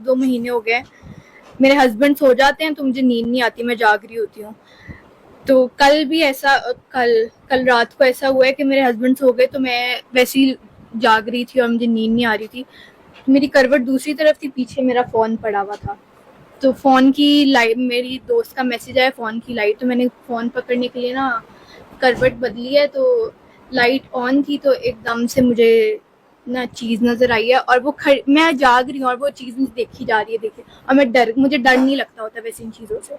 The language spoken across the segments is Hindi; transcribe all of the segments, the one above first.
1-2 महीने हो गए। मेरे हस्बैंड सो जाते हैं तो मुझे नींद नहीं आती, मैं जाग रही होती हूँ। तो कल भी ऐसा, कल रात को ऐसा हुआ है कि मेरे हस्बैंड सो गए तो मैं वैसे ही जाग रही थी और मुझे नींद नहीं आ रही थी। मेरी करवट दूसरी तरफ थी, पीछे मेरा फ़ोन पड़ा हुआ था। तो फ़ोन की लाइट, मेरी दोस्त का मैसेज आया फ़ोन की लाइट, तो मैंने फ़ोन पकड़ने के लिए ना करवट बदली है, तो लाइट ऑन थी तो एकदम से मुझे ना चीज़ नज़र आई है और वो मैं जाग रही हूँ और वो चीज़ मुझे देखी जा रही है, देखिए। और मुझे डर नहीं लगता होता वैसे इन चीज़ों से।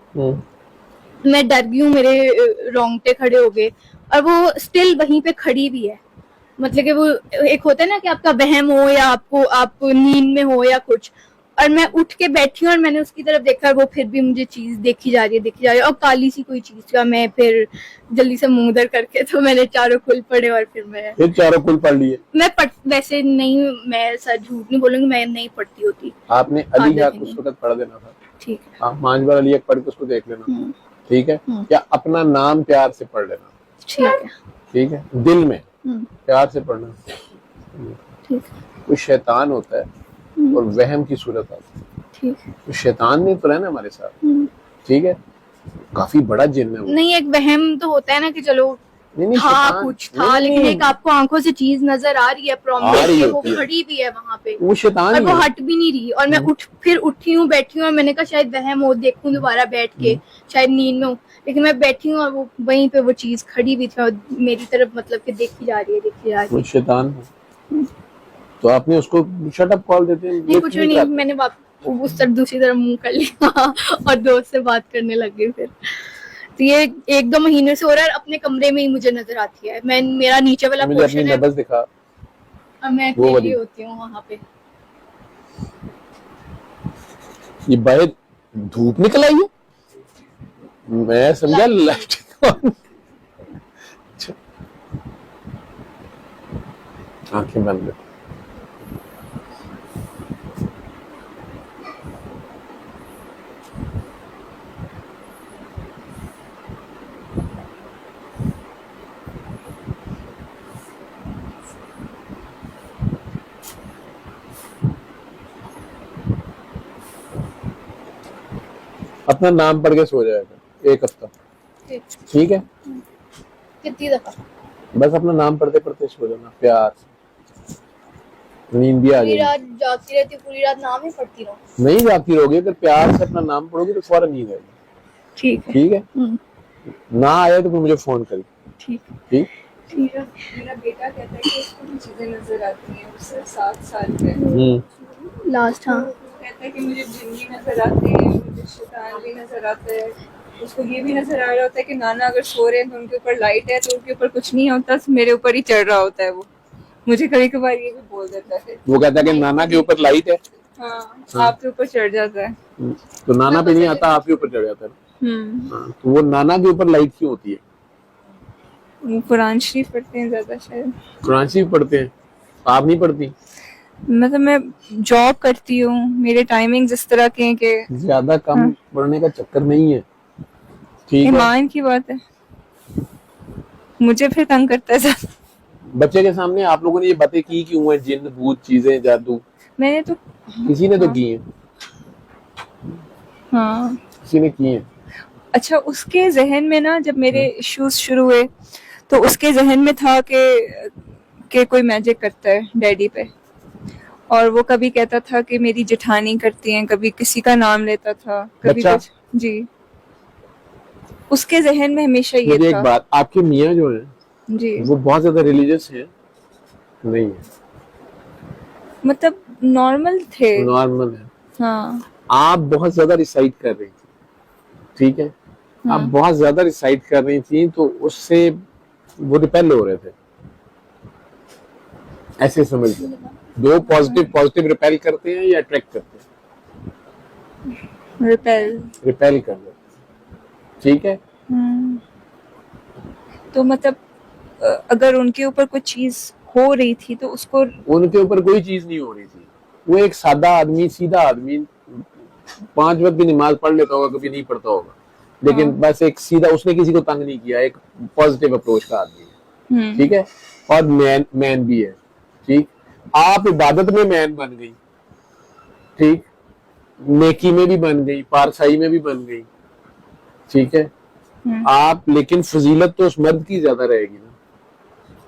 मैं डर गई हूँ, मेरे रोंगटे खड़े हो गए और वो स्टिल वहीं पे खड़ी भी है। मतलब कि वो एक होता है ना कि आपका वहम हो या आप नींद में हो या कुछ, और मैं उठ के बैठी हूँ और मैंने उसकी तरफ देखा, वो फिर भी मुझे चीज देखी जा रही है और काली सी कोई चीज का। मैं फिर जल्दी से मुंह उधर करके तो मैंने चारों कुल पढ़े और फिर चारों कुल पढ़ लिए। वैसे नहीं, मैं सर झूठ नहीं बोलूंगी, मैं नहीं पढ़ती होती। आपने अली की सूरत पढ़ देना था, ठीक है। आप 5 बार अली पढ़ के उसको देख लेना, ठीक है। या अपना नाम प्यार से पढ़ लेना, ठीक है, ठीक है, दिल में प्यार से पढ़ना। ठीक। कोई शैतान होता है और वहम की सूरत आती है, ठीक है। तो शैतान ने तो रहना हमारे साथ, ठीक है, काफी बड़ा जिन है वो। नहीं, एक वहम तो होता है ना कि चलो नहीं, था कुछ था, लेकिन एक आपको आंखों से चीज नजर आ रही है, प्रॉमिस, वो खड़ी भी है वहां पे, वो शैतान और वो हट भी नहीं रही। और मैं फिर उठी हूँ, बैठी हूँ और मैंने कहा शायद वहम हो, देखूं दोबारा बैठ के, शायद नींद में हूँ। लेकिन मैं बैठी हूँ और वो वहीं पे वो चीज खड़ी भी थी और मेरी तरफ मतलब कि देखी जा रही है। वो शैतान तो आपने उसको शट अप कॉल देते हैं? नहीं, कुछ भी नहीं, मैंने उस तरफ दूसरी तरफ मुंह कर लिया और दोस्त से बात करने लग गई फिर। तो ये 1-2 महीने से हो रहा है, अपने कमरे में ही मुझे नजर आती है। मेरा नीचे वाला पोर्शन है, दिखा, और मैं अकेली होती हूँ वहां पे। ये बाहर धूप निकल आई है, मैं समझा लाइट आंखें बंद कर। अपना नाम पढ़ के सो जाएगा 1 हफ्ता, ठीक है। कितनी दफा? बस अपना नाम पढ़ते पढ़ते सो जाना, प्यार से, नींद भी आ जाएगी। पूरी रात जागती रहती, पूरी रात नाम ही पढ़ती रहो? नहीं जागती रहोगी, अगर प्यार से अपना नाम पढ़ोगी तो फौरन नींद आएगी। ठीक है, ठीक है। ना आए तो फिर मुझे फोन करिए। ठीक ठीक। मेरा बेटा कहता है कि उसको भी चीजें नजर आती हैं, उससे 7 साल पे लास्ट। हाँ, कहता है कि मुझे जिन भी नजर आते हैं, मुझे शैतान भी नजर आता है। उसको ये भी नजर आ रहा होता है कि नाना अगर सो रहे हैं तो उनके ऊपर लाइट है, तो उनके ऊपर कुछ नहीं होता, मेरे ऊपर ही चढ़ रहा होता है। वो मुझे कभी कभार ये भी बोल देता है, वो कहता है कि नाना के ऊपर लाइट है, हाँ, आपके ऊपर चढ़ जाता है। तो नाना पे नहीं आता, आपके ऊपर चढ़ जाता है। तो वो नाना के ऊपर लाइट क्यों होती है? वो कुरान शरीफ पढ़ते हैं ज्यादा, शायद कुरान शरीफ पढ़ते हैं, आप नहीं पढ़ती? मतलब मैं जॉब करती हूँ, मेरे टाइमिंग्स इस तरह के हैं कि ज्यादा कम पढ़ने का चक्कर नहीं है, ठीक है। ईमान की बात है, मुझे फिर तंग करता है। बच्चे के सामने आप लोगों ने ये बातें की क्यों है? जिन भूत चीजें जादू मैंने तो किसी ने तो की है, हाँ किसी ने की है। अच्छा, उसके जहन में ना, जब मेरे इश्यूज शुरू हुए तो उसके जहन में था कि कोई मैजिक करता है डैडी पे, और वो कभी कहता था कि मेरी जेठानी करती हैं, कभी किसी का नाम लेता था, कभी कुछ। जी, उसके जहन में हमेशा ये था। एक बात, आपके मियाँ जो है जी, वो बहुत ज्यादा रिलीजियस है? नहीं है, मतलब नॉर्मल थे। नॉर्मल है। हाँ, आप बहुत ज्यादा रिसाइट कर रही थी, ठीक है। आप बहुत ज्यादा रिसाइट कर रही थी, तो उससे वो रिपेल हो रहे थे, ऐसे समझ लो। दो पॉजिटिव रिपेल करते हैं या अट्रैक्ट करते हैं? रिपेल कर रहे, ठीक है। तो मतलब अगर उनके ऊपर कोई चीज हो रही थी तो उसको, उनके ऊपर कोई चीज नहीं हो रही थी। वो एक सादा आदमी, सीधा आदमी, 5 वक्त की नमाज पढ़ लेता होगा, कभी नहीं पढ़ता होगा, लेकिन बस एक सीधा, उसने किसी को तंग नहीं किया, एक पॉजिटिव अप्रोच का आदमी है, ठीक है। और मैन भी है, ठीक। आप इबादत में मैन बन गई, ठीक। नेकी में भी बन गई, पारसाई में भी बन गई, ठीक है। आप लेकिन फजीलत तो उस मर्द की ज्यादा रहेगी ना।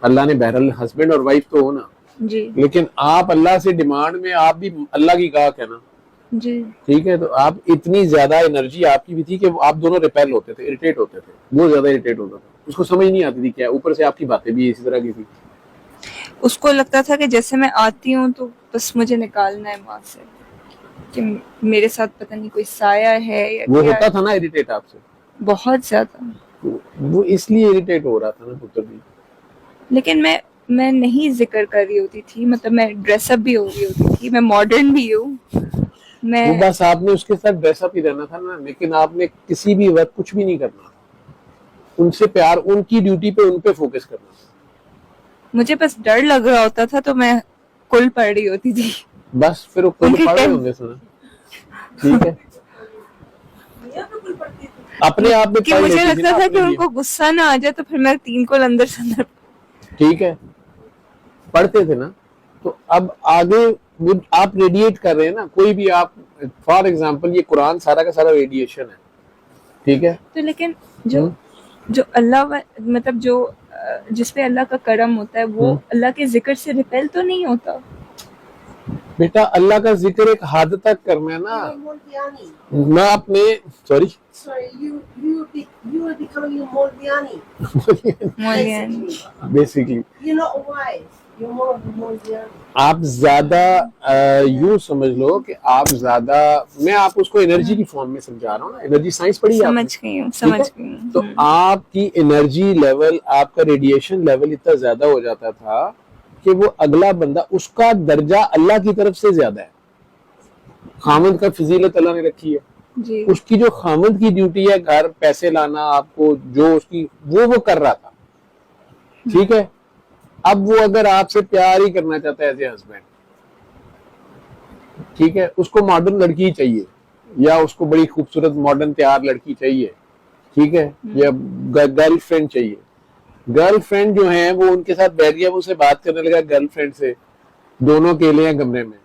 अल्लाह ने बहरहाल हस्बैंड और वाइफ तो हो ना जी लेकिन आप अल्लाह से डिमांड में आप भी अल्लाह की गाहक है ना, जी। ठीक है। तो आप इतनी ज्यादा एनर्जी आपकी भी थी कि आप दोनों रिपेल होते थे, इरिटेट होते थे, बहुत ज्यादा इरिटेट होता था, उसको समझ नहीं आती थी क्या, ऊपर से आपकी बातें भी इसी तरह की थी। उसको लगता था कि जैसे मैं आती हूँ तो बस मुझे निकालना है वहां से, कि मेरे साथ पता नहीं कोई साया है या वो क्या होता है। था ना इरिटेट आपसे, बहुत ज्यादा। वो इसलिए इरिटेट हो रहा था ना पुत्र जी। लेकिन मैं नहीं जिक्र कर रही होती थी, मतलब मैं ड्रेसअप भी हो रही होती थी, मैं मॉडर्न भी हूँ वो मैं। बस आपने उसके साथ ड्रेसअप ही रहना था ना, लेकिन आपने किसी भी वक्त कुछ भी नहीं करना, उनसे प्यार, उनकी ड्यूटी पे उन पे फोकस करना। मुझे बस डर लग रहा होता था तो मैं कुल पढ़ रही होती थी। बस फिर वो खुद उनके पढ़ रहे टाइम- होंगे सुना, ठीक है। अपने आप में कि पढ़ मुझे लेती थी लगता ना था कि अपने लिए, उनको गुस्सा ना आ जाए तो फिर मैं 3 को अंदर से अंदर। ठीक है, पढ़ते थे ना। तो अब आगे आप रेडिएट कर रहे हैं ना, कोई भी आप, फॉर एग्जांपल ये कुरान सारा का सारा रेडिएशन है, ठीक है। तो लेकिन जो अल्लाह मतलब जो जिस पे अल्लाह का करम होता है वो अल्लाह के जिक्र से रिपेल तो नहीं होता। बेटा अल्लाह का जिक्र एक हद तक करना है ना। Moldiani. मैं अपने sorry Sorry, you are becoming a Moldiani. मौलियान Basically. Basically You're not wise. You're more of a Moldiani. आप ज्यादा यूं समझ लो कि आप ज्यादा, मैं आप उसको एनर्जी की फॉर्म में समझा रहा हूँ ना, एनर्जी साइंस पढ़ी है आपने? समझ गई हूँ, समझ ठीक है? गई हूँ। तो आपकी एनर्जी लेवल, आपका रेडिएशन लेवल इतना ज्यादा हो जाता था कि वो अगला बंदा, उसका दर्जा अल्लाह की तरफ से ज्यादा है। खामद का फजीलत अल्लाह ने रखी है, जी उसकी जो खामद की ड्यूटी है घर पैसे लाना, आपको जो उसकी वो कर रहा था, ठीक है। अब वो अगर आपसे प्यार ही करना चाहता है एज ए हस्बैंड, ठीक है, उसको मॉडर्न लड़की चाहिए या उसको बड़ी खूबसूरत मॉडर्न तैयार लड़की चाहिए, ठीक है, या गर्लफ्रेंड चाहिए। गर्लफ्रेंड जो है वो उनके साथ बैठ गया, वो उससे बात करने लगा गर्लफ्रेंड से, दोनों अकेले हैं कमरे में,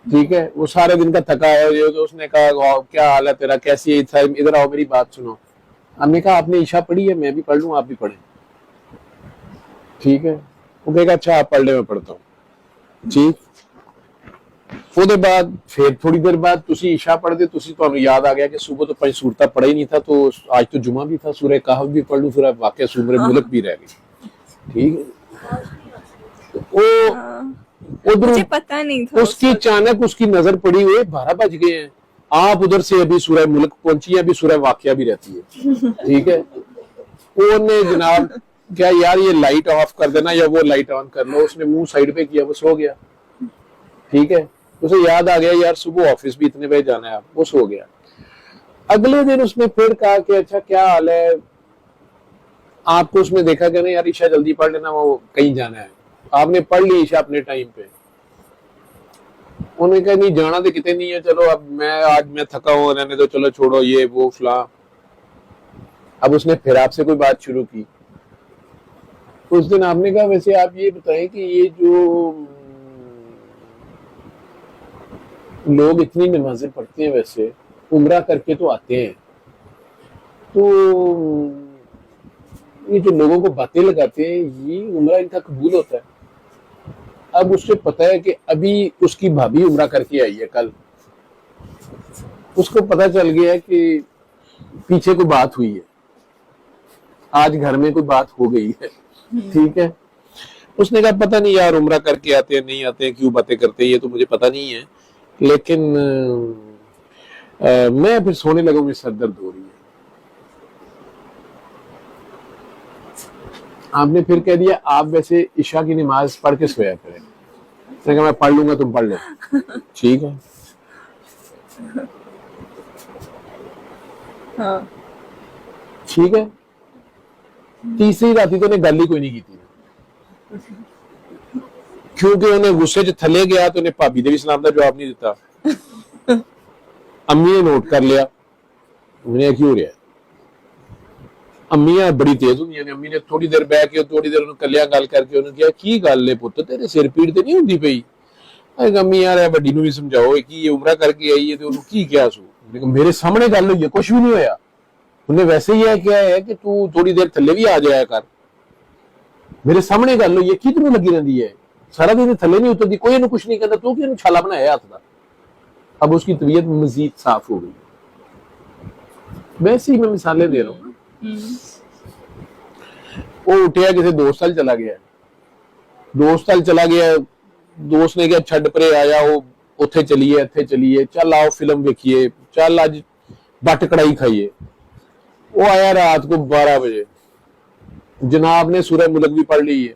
ठीक है। वो सारे दिन का थका है, तो उसने कहा क्या हाल है तेरा, कैसी है, इधर आओ मेरी बात सुनो। हमने कहा आपने ईशा पढ़ी है, मैं भी पढ़ लूं, आप भी पढ़ें, ठीक है। वो कहेगा अच्छा आप पढ़ ले, मैं पढ़ता हूँ, ठीक। ਉਹਦੇ ਬਾਅਦ फिर थोड़ी देर बाद ਤੁਸੀਂ ईशा पढ़ते, ਤੁਹਾਨੂੰ याद आ गया कि सुबह तो 5 सूरत पढ़ा ही नहीं था, तो आज तो जुमा भी था, सूरह कहफ भी पढ़ लूं, सूरह वाक़िया, सूरह मुल्क भी रह गई, ठीक है। तो वो मुझे उधर पता नहीं था उसकी अचानक उसकी नजर पड़ी हुई 12 बज गए हैं, आप उधर से अभी सूरह मुल्क पहुंची है, अभी सूरह वाक़िया भी रहती है, ठीक है। उन्होंने जनाब क्या यार ये लाइट ऑफ कर देना या वो लाइट ऑन कर लो, उसने मुंह साइड पे किया, वो सो गया, ठीक है। उसे याद आ गया यार सुबह ऑफिस भी इतने बजे जाना है, आप, वो सो गया। अगले दिन उसने फिर कहा कि अच्छा क्या हाल है, आपको उसने देखा कि नहीं यार ईशा जल्दी पढ़ लेना, वो कहीं जाना है। आपने पढ़ ली ईशा अपने टाइम पे, उन्होंने कहा नहीं जाना तो कितने नहीं है, चलो अब आज मैं थका हूं, रहने दो, चलो छोड़ो ये वो फला। अब उसने फिर आपसे कोई बात शुरू की। उस दिन आपने कहा वैसे आप ये बताएं कि ये जो लोग इतनी नमाजें पढ़ते हैं, वैसे उम्रा करके तो आते हैं, तो ये जो लोगों को बातें लगाते हैं, ये उम्रा इनका कबूल होता है? अब उससे पता है कि अभी उसकी भाभी उम्रा करके आई है कल, उसको पता चल गया कि पीछे कोई बात हुई है, आज घर में कोई बात हो गई है, ठीक है। उसने कहा पता नहीं यार उम्रा करके आते हैं नहीं आते हैं, क्यों बातें करते हैं, ये तो मुझे पता नहीं है, लेकिन मैं फिर सोने लगा, मुझे सर दर्द हो रही है। आपने फिर कह दिया आप वैसे ईशा की नमाज पढ़ के सोया करें। उसने कहा मैं पढ़ लूंगा, तुम पढ़ लो, ठीक है। हाँ ठीक है। तीसरी राती तो उन्हें गल ही कोई नहीं की थी, क्योंकि उन्हें गुस्से च थले गया तो उन्हें भाभी दे भी सलाम का जवाब नहीं दिता। अम्मी ने नोट कर लिया, उन्हें क्यों रहा, अम्मियां बड़ी तेज होंगी ने। अम्मी ने थोड़ी देर बह के थोड़ी देर कलिया गल करके उन्होंने कहा की गल है पुत्त तेरे सिर पीड़ तो नहीं होंगी पई? गम्मी यार ਵੱਡੀ ਨੂੰ ਵੀ ਸਮਝਾਓ ਕਿ ਇਹ ਉਮਰਾ करके आई है तो ਉਹਨੂੰ ਕੀ ਕਿਹਾ ਸੂ लेकिन मेरे सामने गल हुई है कुछ भी नहीं होया उन्हें वैसे ही है क्या है कि तू थोड़ी देर थल्ले भी आ जाया कर मेरे सामने गल हुई है की तेन लगी रही है सारा दिन थल्ले नहीं उतरती कोई इन्हें कुछ नहीं कहता तू कि छाला बनाया हाथ का अब उसकी तबीयत मजीद साफ हो गई वैसे ही मैं मिसालें दे रहा हूँ वो उठिया किसी दोस्त नाल चला गया दोस्त नाल चला गया दोस्त ने कहा छड़ परे आया वो उत्थे चलीए इत्थे चलीए चल आओ फिल्म देखिए चल आज बट कढ़ाई खाइए वो आया रात को 12 बजे जनाब ने सूरह मुल्क भी पढ़ ली है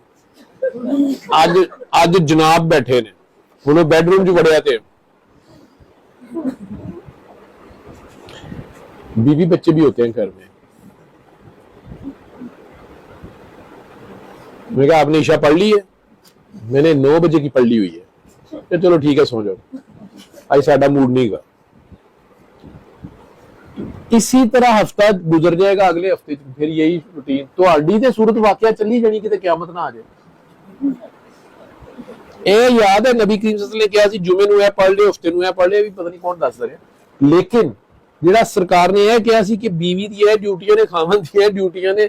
आज आज जनाब बैठे ने उन्होंने बेडरूम च वड़िया थे बीवी बच्चे भी होते हैं घर में मैंने कहा आपने ईशा पढ़ ली है मैंने 9 बजे की पढ़ ली हुई है तो चलो ठीक है सो जाओ आज साडा मूड नहीं गा इसी तरह हफ्ता गुजर जाएगा अगले हफ्ते फिर यही रूटीन तो आडी ते सूरत वाकया चली जानी कि क्यामत ना आ जाए ਇਹ याद है नबी करीम सल्लल्लाहु अलैहि वसल्लम ने कहा सी जुमे ਨੂੰ ਇਹ पढ़ ले हफ्ते ਨੂੰ ਇਹ पढ़ ले भी पता नहीं कौन दस रहा लेकिन ਜਿਹੜਾ सरकार ने यह कहा सी कि बीवी दी है ड्यूटियां ने खामन दी है ड्यूटियां ने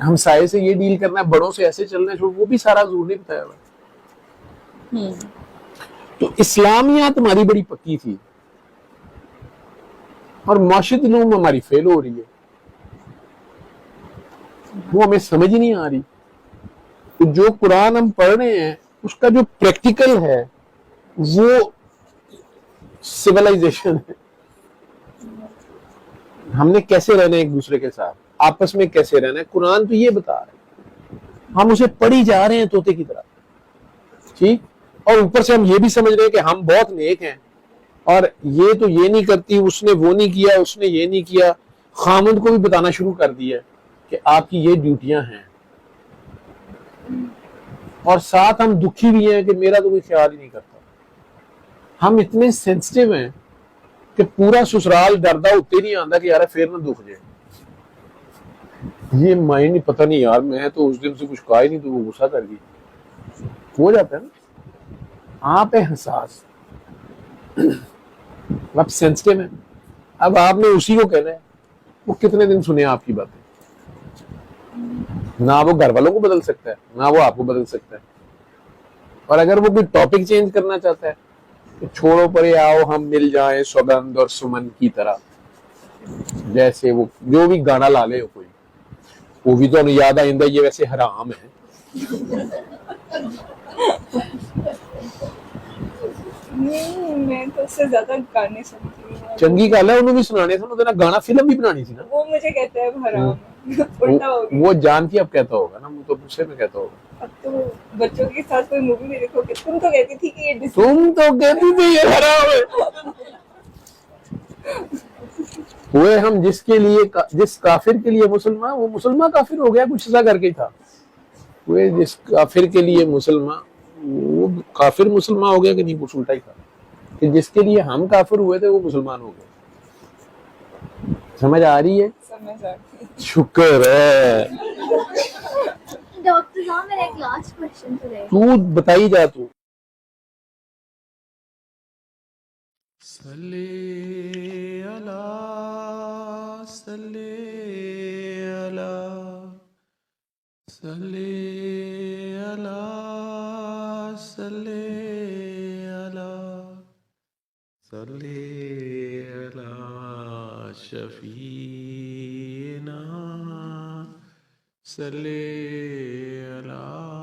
हमसाये से ये डील करना है बड़ों से ऐसे चलना है वो भी सारा जरूर नहीं बताया हुआ तो इस्लामियात हमारी बड़ी पक्की थी और माशित इल्म हमारी फेल हो रही है वो हमें समझ ही नहीं आ रही तो जो कुरान हम पढ़ रहे हैं उसका जो प्रैक्टिकल है वो सिविलाइजेशन है हमने कैसे रहना है एक दूसरे के साथ आपस में कैसे रहना है कुरान तो ये बता रहा है हम उसे पढ़ी जा रहे हैं तोते की तरह ठीक और ऊपर से हम ये भी समझ रहे हैं कि हम बहुत नेक हैं और ये तो ये नहीं करती उसने वो नहीं किया उसने ये नहीं किया खामद को भी बताना शुरू कर दिया कि आपकी ये ड्यूटियां हैं और साथ हम दुखी भी हैं कि मेरा तो कोई ख्याल ही नहीं करता हम इतने सेंसिटिव हैं कि पूरा ससुराल डरदा उत्ते नहीं आता कि यार फिर ना दुख जाए ये माइंड नहीं पता नहीं यार मैं तो उस दिन से कुछ कहा ही नहीं तो वो गुस्सा कर गई हो जाता है ना आप है हसास आप सेंसिटिव हैं अब आपने उसी को कहना है वो कितने दिन सुने आपकी बातें ना वो घर वालों को बदल सकता है ना वो आपको बदल सकता है और अगर वो कोई टॉपिक चेंज करना चाहता है तो छोड़ो परे आओ हम मिल जाएं सौगंध और सुमन की तरह जैसे वो जो भी गाना ला ले कोई वो भी तो याद आइंदा ये वैसे हराम है नहीं मैं तो उससे ज्यादा गाने सुनती हूँ चंगी गल है उन्होंने भी सुनाने थे उन्होंने गाना फिल्म भी बनानी थी ना वो मुझे कहता है हराम उल्टा हो गया वो जान के अब कहता होगा ना वो तो गुस्से में कहता होगा अब तो बच्चों के साथ कोई मूवी में देखोगे तुम तो कहती थी कि ये तुम तो कहती थी ये हराम है हुए हम जिसके लिए जिस काफिर के लिए मुसलमान वो मुसलमान काफिर हो गया कुछ ऐसा करके था हुए जिस काफिर के लिए मुसलमान वो काफिर मुसलमान हो गया कि नहीं कुछ उल्टा ही था कि जिसके लिए हम काफिर हुए थे वो मुसलमान हो गए समझ आ रही है समझ आती शुक्र है डॉक्टर साहब मेरा एक लास्ट क्वेश्चन तो है तू बताई जा तू सल्ले अला सल्ले अला सल्ले अला सल्ले अला सल्ले अला शफीना सल्ले अला